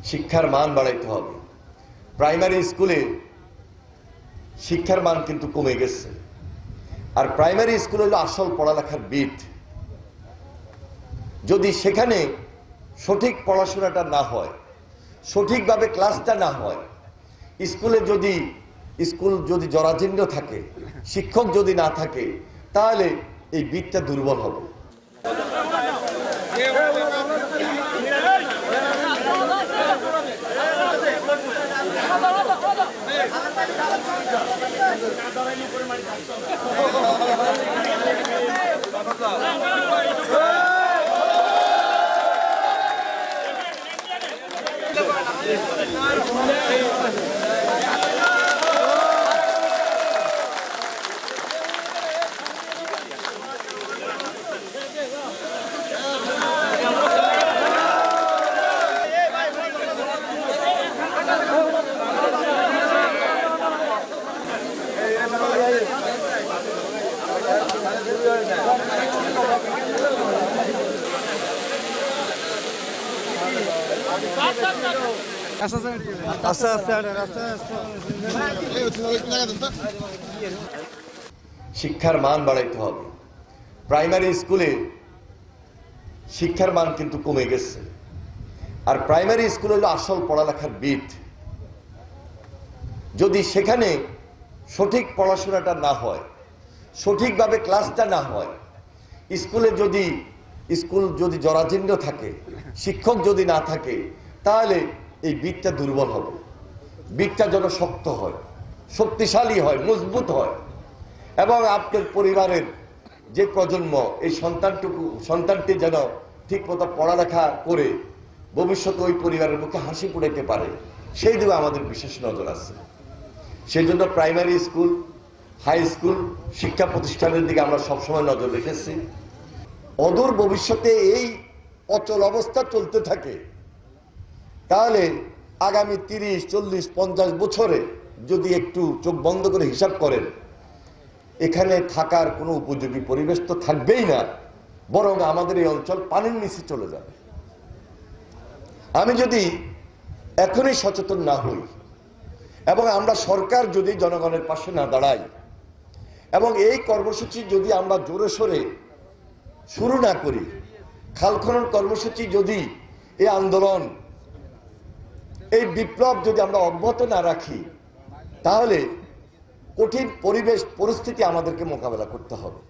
শিক্ষার মান বাড়াইতে হবে। প্রাইমারি স্কুলে শিক্ষার মান কিন্তু কমে গেছে। আর প্রাইমারি স্কুল হলো আসল পড়ালেখার ভিত। যদি সেখানে সঠিক পড়াশোনাটা না হয়, সঠিকভাবে ক্লাসটা না হয়, স্কুল যদি জরাজীর্ণ থাকে, শিক্ষক যদি না থাকে, তাহলে এই ভিতটা দুর্বল হবে। শিক্ষার মান বাড়াইতে হবে। প্রাইমারি স্কুলে শিক্ষার মান কিন্তু কমে গেছে। আর প্রাইমারি স্কুল হলো আসল পড়ালেখার ভিত। যদি সেখানে সঠিক পড়াশোনাটা না হয়, সঠিকভাবে ক্লাসটা না হয়, স্কুল যদি জরাজীর্ণ থাকে, শিক্ষক যদি না থাকে, তাহলে এই ভিতটা দুর্বল হবে। ভিতটা যেন শক্ত হয়, শক্তিশালী হয়, মজবুত হয়, এবং আপনার পরিবারের যে প্রজন্ম, এই সন্তানটি যেন ঠিক মতো পড়ালেখা করে ভবিষ্যতে ওই পরিবারের মুখে হাসি ফুটাইতে পারে, সেই দিকে আমাদের বিশেষ নজর আছে। সেই জন্য প্রাইমারি স্কুল, হাই স্কুল শিক্ষা প্রতিষ্ঠানের দিকে আমরা সবসময় নজর রেখেছি। অদূর ভবিষ্যতে এই অচল অবস্থা চলতে থাকে, তাহলে আগামী 30, 40, 50 বছরে যদি একটু চোখ বন্ধ করে হিসাব করেন, এখানে থাকার কোনো উপযোগী পরিবেশ তো থাকবেই না, বরং আমাদের এই অঞ্চল পানির নিচে চলে যাবে। আমি যদি এখনই সচেতন না হই, এবং আমরা সরকার যদি জনগণের পাশে না দাঁড়াই, এবং এই কর্মসূচি যদি আমরা জোরে সোরে শুরু না করি, খাল খনন কর্মসূচি যদি, এই আন্দোলন, এই বিপ্লব যদি আমরা অব্যাহত না রাখি, তাহলে কঠিন পরিস্থিতি আমাদেরকে মোকাবেলা করতে হবে।